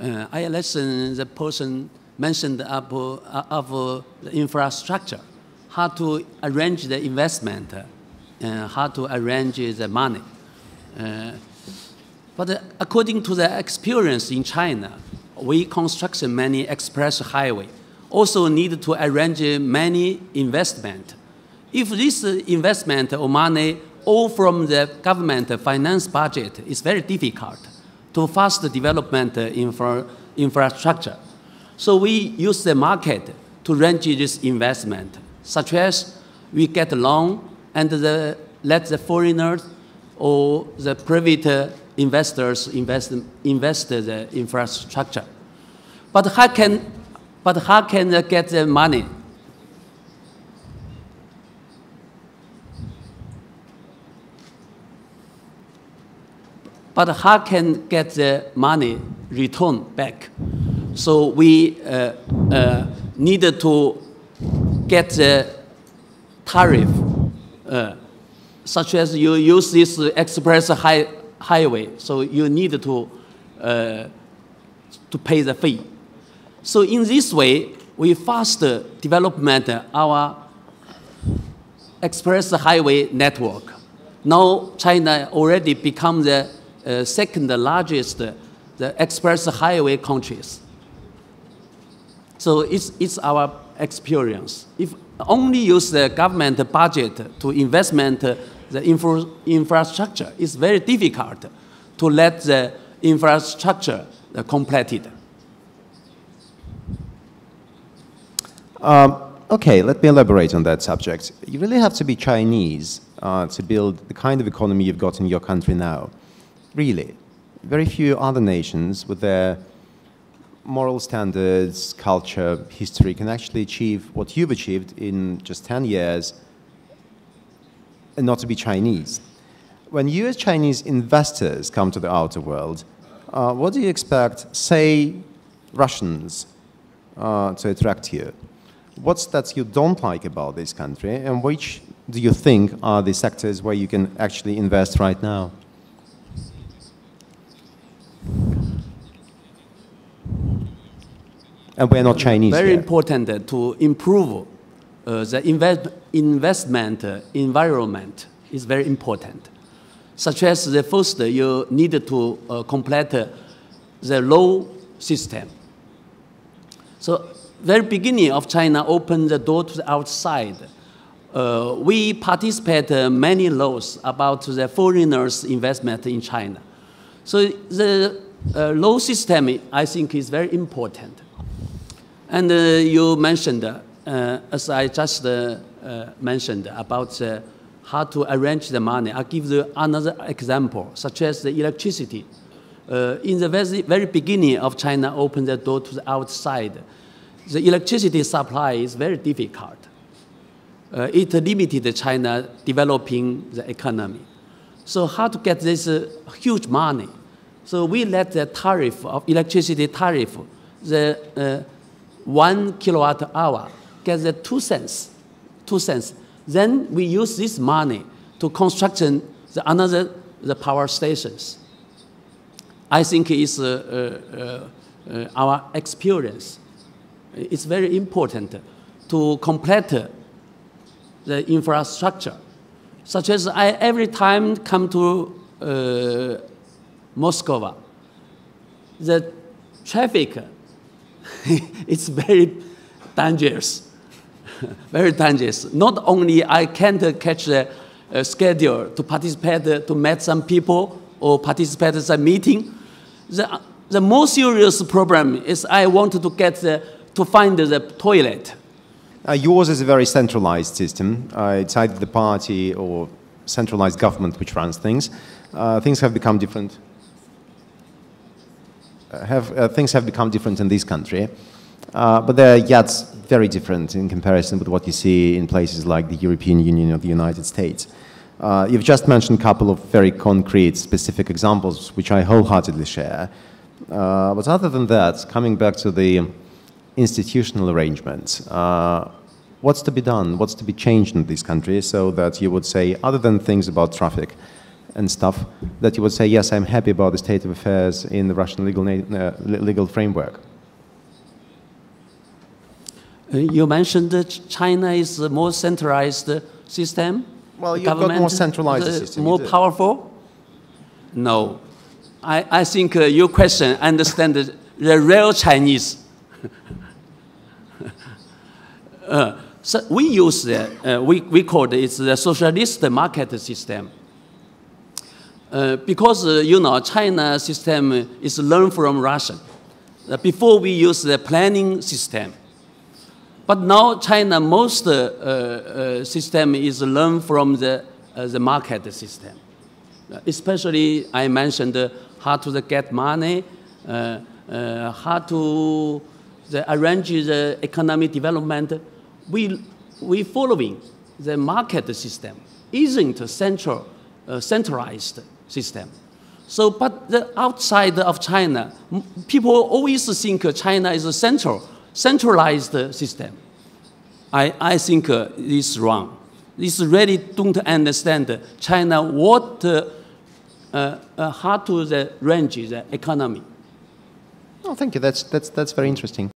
I listened the person mentioned of the infrastructure, how to arrange the investment, how to arrange the money. But according to the experience in China, we construct many express highway, also need to arrange many investment. If this investment or money all from the government finance budget, it's very difficult to fast development infrastructure. So we use the market to arrange this investment, such as we get a loan and let the foreigners or the private investors invest the infrastructure. But how can they get the money? But how can get the money returned back? So we needed to get the tariff, such as you use this express highway, so you need to pay the fee. So in this way, we fast development our express highway network. Now China already become the second largest the express highway countries. So it's our experience. If only use the government budget to investment the infrastructure, it's very difficult to let the infrastructure completed. Okay, let me elaborate on that subject. You really have to be Chinese to build the kind of economy you've got in your country now. Really. Very few other nations with their moral standards, culture, history can actually achieve what you've achieved in just 10 years and not to be Chinese. When you as Chinese investors come to the outer world, what do you expect, say, Russians to attract you? What's that you don't like about this country, and which do you think are the sectors where you can actually invest right now? And we're not Chinese. Very here. important to improve the investment environment is very important. Such as the first, you need to complete the law system. So very beginning of China opened the door to the outside. We participate many laws about the foreigners' investment in China. So the law system, I think, is very important. And you mentioned, as I just mentioned, about how to arrange the money. I'll give you another example, such as the electricity. In the very beginning of China opened the door to the outside, the electricity supply is very difficult. It limited China developing the economy. So how to get this huge money? So we let the tariff of electricity tariff, the 1 kilowatt hour, get the 2 cents. Then we use this money to construct the power stations. I think it's our experience. It's very important to complete the infrastructure, such as I every time come to Moscow, the traffic it's very dangerous, very dangerous. Not only I can't catch the schedule to participate, to meet some people or participate in a meeting. The most serious problem is I want to get to find the toilet. Yours is a very centralized system. It's either the party or centralized government which runs things. Things have become different. Things have become different in this country, but they're yet very different in comparison with what you see in places like the European Union or the United States. You've just mentioned a couple of very concrete, specific examples, which I wholeheartedly share. But other than that, coming back to the institutional arrangements, what's to be done? What's to be changed in this country so that you would say, other than things about traffic, and stuff, that you would say, yes, I'm happy about the state of affairs in the Russian legal framework? You mentioned that China is a more centralized system. Well, you've got more centralized system. More powerful? No. I think your question understand the real Chinese. So we use we call it the socialist market system. Because you know, China system is learned from Russia. Before we use the planning system. But now China most system is learned from the market system. Especially I mentioned how to get money, how to arrange the economic development. We following the market system. Isn't a centralized system. So, but the outside of China, people always think China is a centralized system. I think this is wrong. This really don't understand China how to arrange the economy. Oh, thank you. That's very interesting.